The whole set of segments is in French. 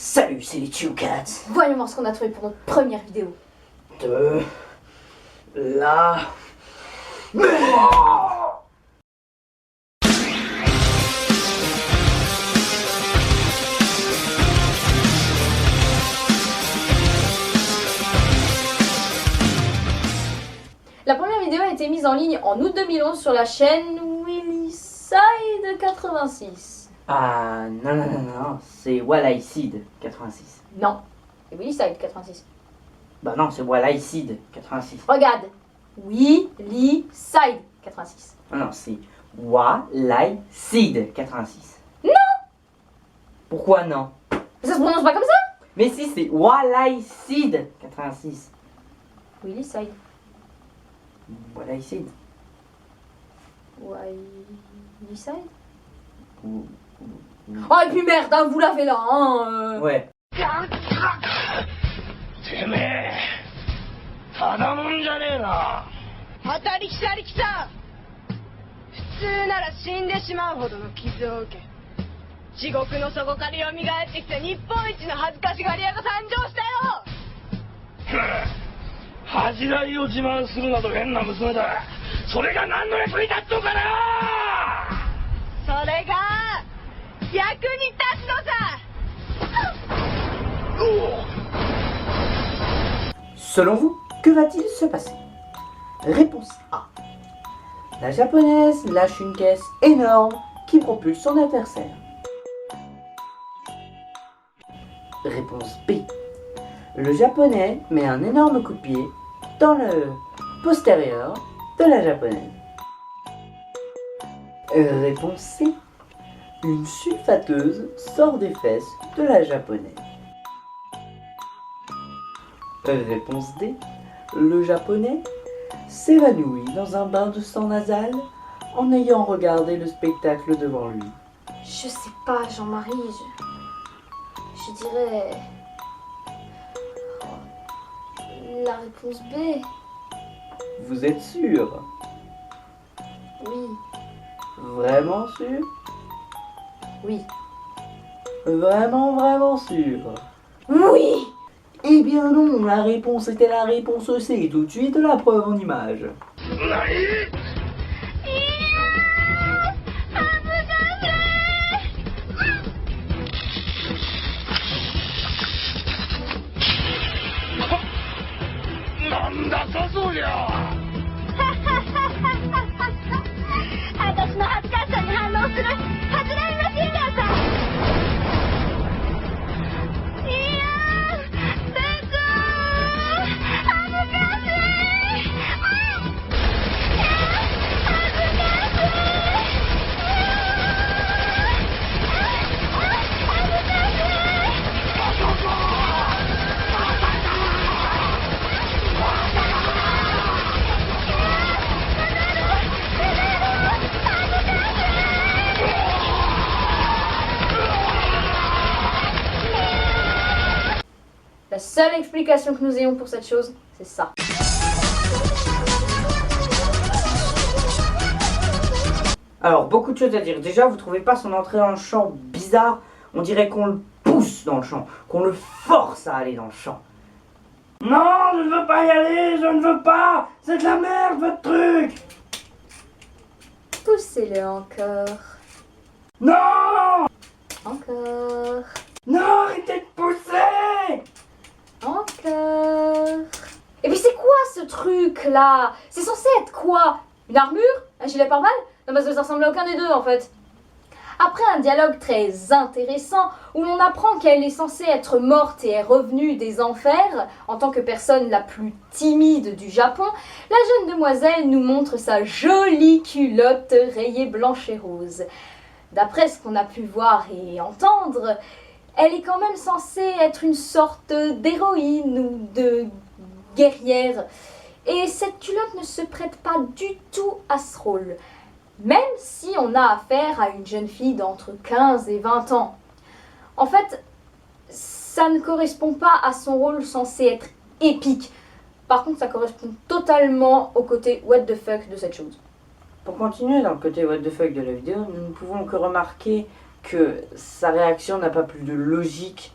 Salut, c'est les Chew Cats. Voyons voir ce qu'on a trouvé pour notre première vidéo. De la merde. La première vidéo a été mise en ligne en août 2011 sur la chaîne Willyside 86. Ah non, c'est Willyside 86. Non, c'est Willyside 86. Bah non, c'est Willyside 86. Regarde, Willyside 86. Non, c'est Willyside 86. Non. Pourquoi non? Ça se prononce pas comme ça? Mais si, c'est Willyside 86. Willyside. Willyside. Willyside. Ou- Oh et puis merde, hein, vous l'avez là, hein. Ouais. てめえただもんじゃねえな当たりきたりきた普通なら死んでしまうほどの傷を受け地獄の底から蘇ってきた日本一の恥ずかしがり屋が誕生したよ恥じらいを自慢するなど変な娘だそれが何の役に立っとんかなそれが役に立つのさ Selon vous, que va-t-il se passer? Réponse A. La japonaise lâche une caisse énorme qui propulse son adversaire. Réponse B. Le japonais met un énorme coup de pied dans le postérieur de la japonaise. Réponse C. Une sulfateuse sort des fesses de la japonaise. Réponse D. Le japonais s'évanouit dans un bain de sang nasal en ayant regardé le spectacle devant lui. Je sais pas, Jean-Marie, je dirais... La réponse B. Vous êtes sûr? Oui. Vraiment sûr? Oui. Vraiment sûr? Oui. Eh bien non, la réponse était la réponse C. Tout de suite la preuve en image. 何なんだかそりゃ私の恥ずかしさに反応する恥じらいマシンガンさいやーベコー恥ずかしいLa seule explication que nous ayons pour cette chose, c'est ça. Alors, beaucoup de choses à dire. Déjà, vous trouvez pas son entrée dans le champ bizarre? On dirait qu'on le pousse dans le champ, qu'on le force à aller dans le champ. Non, je ne veux pas y aller, je ne veux pas. C'est de la merde, votre truc. Poussez-le encore. Non, Encore. non, arrêtez de pousser. Encore. Et puis c'est quoi ce truc là? C'est censé être quoi? Une armure? Un gilet pare-balles? Non parce que ça ressemble à aucun des deux en fait. Après un dialogue très intéressant où l'on apprend qu'elle est censée être morte et est revenue des enfers en tant que personne la plus timide du Japon, la jeune demoiselle nous montre sa jolie culotte rayée blanche et rose. D'après ce qu'on a pu voir et entendre, elle est quand même censée être une sorte d'héroïne ou de guerrière. Et cette culotte ne se prête pas du tout à ce rôle. Même si on a affaire à une jeune fille d'entre 15 et 20 ans. En fait, ça ne correspond pas à son rôle censé être épique. Par contre, ça correspond totalement au côté what the fuck de cette chose. Pour continuer dans le côté what the fuck de la vidéo, nous ne pouvons que remarquer que sa réaction n'a pas plus de logique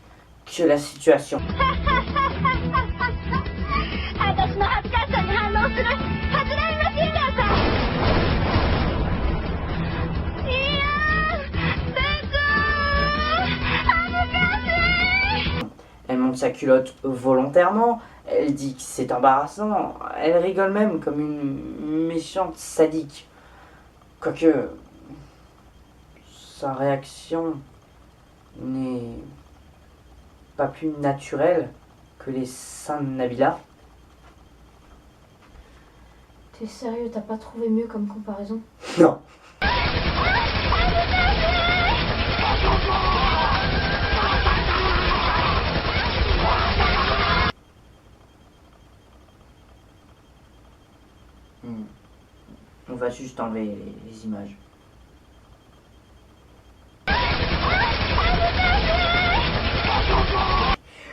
que la situation. 私の恥ずかしさに反応する恥じらいマシンガンさん。いやー、ベコ恥ずかしい。 Elle monte sa culotte volontairement, elle dit que c'est embarrassant, elle rigole même comme une méchante sadique. Quoique, sa réaction n'est pas plus naturelle que les seins de Nabila. T'es sérieux, t'as pas trouvé mieux comme comparaison? Non. On va juste enlever les images.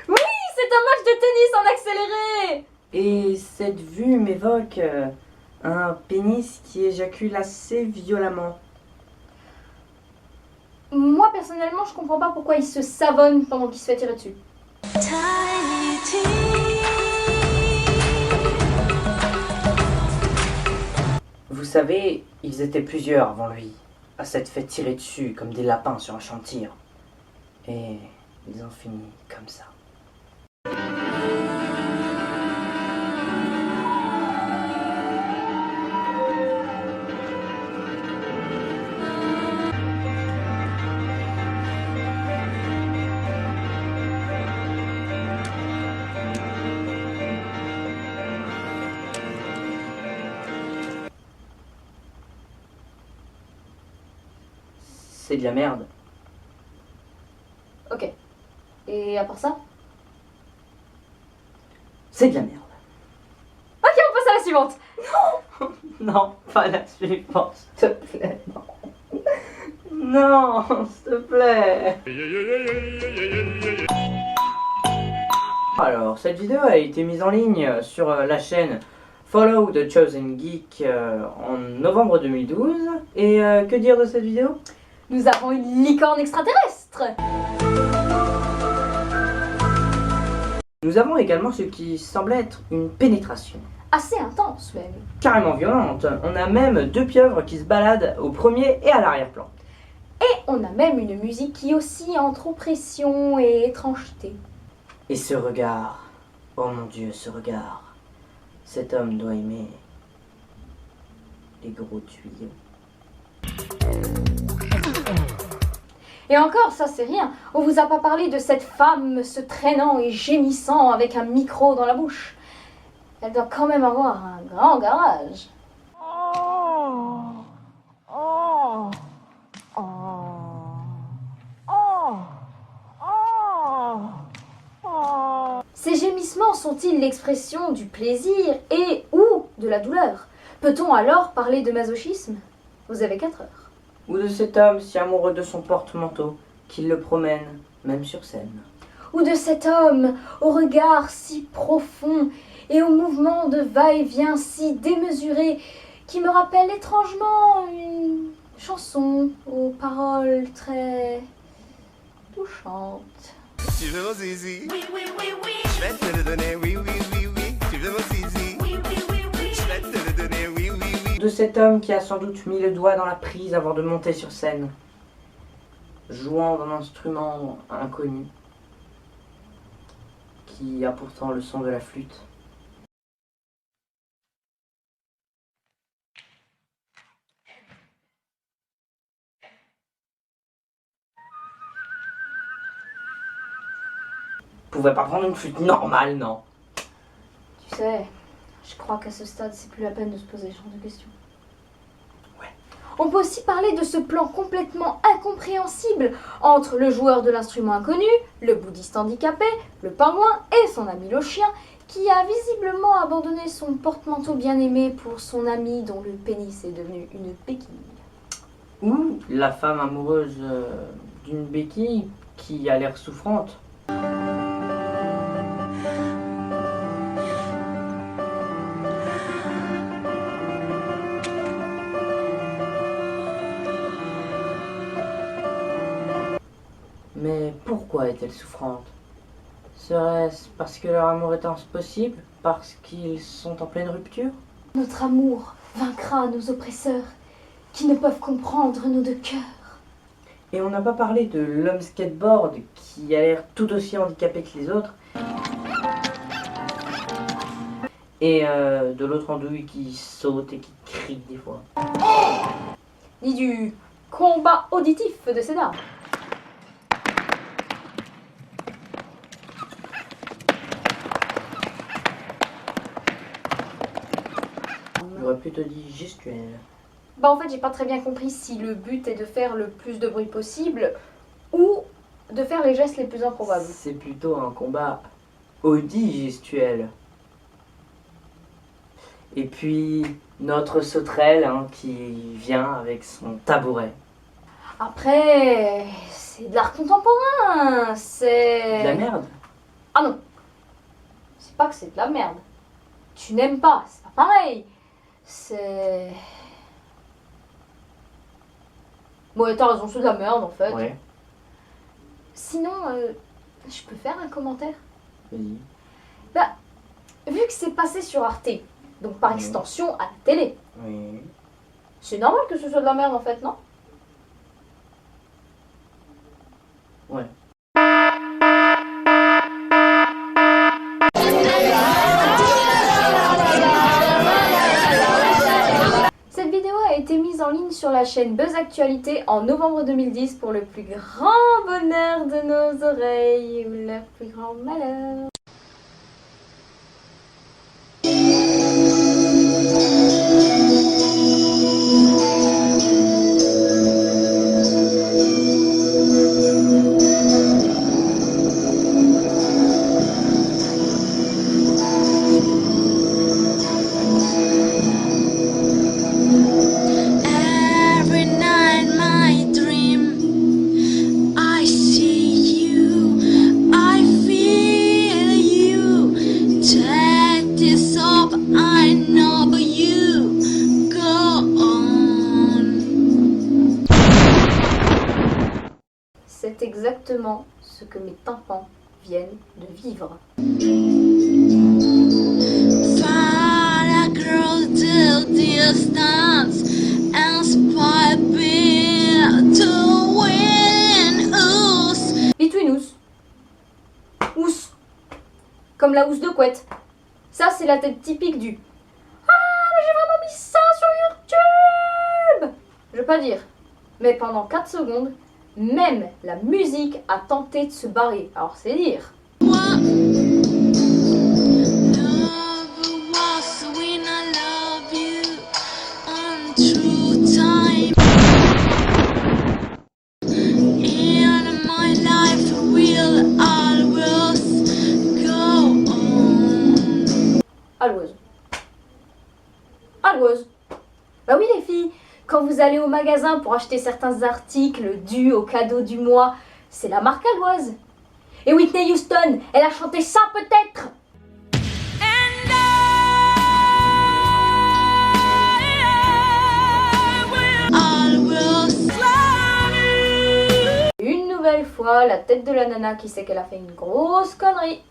Oui, c'est un match de tennis en accéléré! Et cette vue m'évoque un pénis qui éjacule assez violemment. Moi, personnellement, je comprends pas pourquoi il se savonne pendant qu'il se fait tirer dessus. Vous savez, ils étaient plusieurs avant lui, à s'être fait tirer dessus comme des lapins sur un champ de tir. Et ils ont fini comme ça. C'est de la merde. Ok. Et à part ça? C'est de la merde. Ok, on passe à la suivante. Non, pas la suivante, s'il te plaît. Non, s'il te plaît. Alors, cette vidéo a été mise en ligne sur la chaîne Follow the Chosen Geek en novembre 2012. Et que dire de cette vidéo? Nous avons une licorne extraterrestre. Nous avons également ce qui semble être une pénétration. Assez intense même. Carrément violente. On a même deux pieuvres qui se baladent au premier et à l'arrière-plan. Et on a même une musique qui oscille entre oppression et étrangeté. Et ce regard, oh mon Dieu, ce regard. Cet homme doit aimer les gros tuyaux. Et encore, ça c'est rien. On vous a pas parlé de cette femme se traînant et gémissant avec un micro dans la bouche. Elle doit quand même avoir un grand garage. Ces gémissements sont-ils l'expression du plaisir et ou de la douleur? Peut-on alors parler de masochisme? Vous avez 4 heures. Ou de cet homme si amoureux de son porte-manteau qu'il le promène, même sur scène. Ou de cet homme au regard si profond et au mouvement de va-et-vient si démesuré qui me rappelle étrangement une chanson aux paroles très touchantes. Tu veux mon zizi? Oui, oui, oui, oui. Je vais te le donner, oui, oui, oui, oui. Tu veux mon zizi? Oui, oui, oui, oui. Je vais te le donner, oui, oui, oui. De cet homme qui a sans doute mis le doigt dans la prise avant de monter sur scène, jouant d'un instrument inconnu, qui a pourtant le son de la flûte. Pouvait pas prendre une flûte normale, non? Tu sais, je crois qu'à ce stade, c'est plus la peine de se poser ce genre de questions. Ouais. On peut aussi parler de ce plan complètement incompréhensible entre le joueur de l'instrument inconnu, le bouddhiste handicapé, le pingouin et son ami le chien, qui a visiblement abandonné son porte-manteau bien-aimé pour son ami dont le pénis est devenu une béquille. Ou la femme amoureuse d'une béquille qui a l'air souffrante. Mais pourquoi est-elle souffrante? Serait-ce parce que leur amour est impossible? Parce qu'ils sont en pleine rupture? Notre amour vaincra nos oppresseurs, qui ne peuvent comprendre nos deux cœurs. Et on n'a pas parlé de l'homme skateboard qui a l'air tout aussi handicapé que les autres. Et de l'autre andouille qui saute et qui crie des fois. Ni du combat auditif de ces dames. J'aurais plutôt dit gestuel. Bah en fait j'ai pas très bien compris si le but est de faire le plus de bruit possible ou de faire les gestes les plus improbables. C'est plutôt un combat audigestuel. Et puis notre sauterelle hein, qui vient avec son tabouret. Après, c'est de l'art contemporain, c'est... De la merde. Ah non, c'est pas que c'est de la merde. Tu n'aimes pas, c'est pas pareil. C'est... Bon, t'as raison, c'est de la merde en fait. Ouais, Sinon, je peux faire un commentaire? vas-y. Bah, vu que c'est passé sur Arte, donc par extension à la télé, Oui. c'est normal que ce soit de la merde en fait, non? Ouais. Cette vidéo a été mise en ligne sur la chaîne Buzz Actualité en novembre 2010 pour le plus grand bonheur de nos oreilles ou leur plus grand malheur. Every night my dream, I see you, I feel you. Take this up, I know, but you go on. C'est exactement ce que mes tympans viennent de vivre. Find a girl till distance, inspire me to win us. Between us. Ous. Comme la housse de couette. Ça, c'est la tête typique du ah, mais j'ai vraiment mis ça sur YouTube. Je veux pas dire. Mais pendant 4 secondes, même la musique a tenté de se barrer. Alors c'est dire. Love was when I love you on true time. And my life will always go on. Alloueuse. Alloueuse. Bah oui les filles, quand vous allez au magasin pour acheter certains articles dus au cadeau du mois, c'est la marque Alloueuse. Et Whitney Houston, elle a chanté ça peut-être. Une nouvelle fois, la tête de la nana qui sait qu'elle a fait une grosse connerie.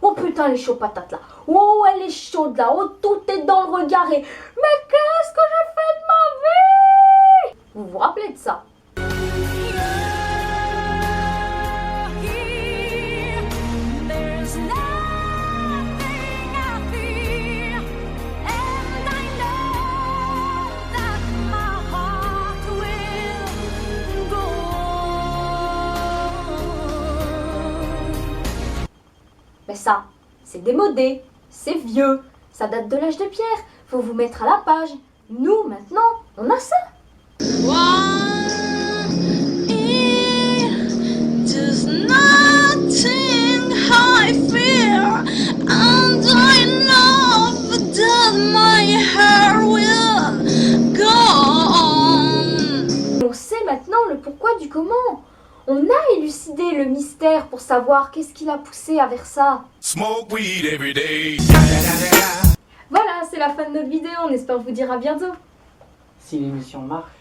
Oh putain, elle est chaude patate là. Oh, elle est chaude là. Oh, tout est dans le regard. Et... mais qu'est-ce que j'ai fait de ma vie? Vous vous rappelez de ça? Mais ça, c'est démodé, c'est vieux, ça date de l'âge de pierre, faut vous mettre à la page. Nous, maintenant, on a ça. There's nothing I fear, and I know that my hair will go on. On sait maintenant le pourquoi du comment. On a élucidé le mystère pour savoir qu'est-ce qui l'a poussé à faire ça. Smoke weed every day. Voilà, c'est la fin de notre vidéo, on espère vous dire à bientôt. Si l'émission marche.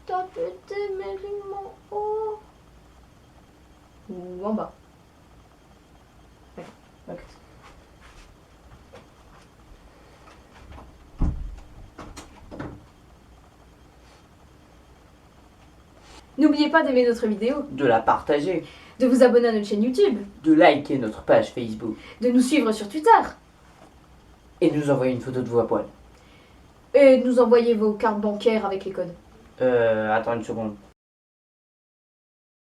T'as pété mes lignes en haut. Ou en bas. Ok. N'oubliez pas d'aimer notre vidéo, De la partager, de vous abonner à notre chaîne YouTube, de liker notre page Facebook de nous suivre sur Twitter et de nous envoyer une photo de vous à poil. et de nous envoyer vos cartes bancaires avec les codes. Attends une seconde.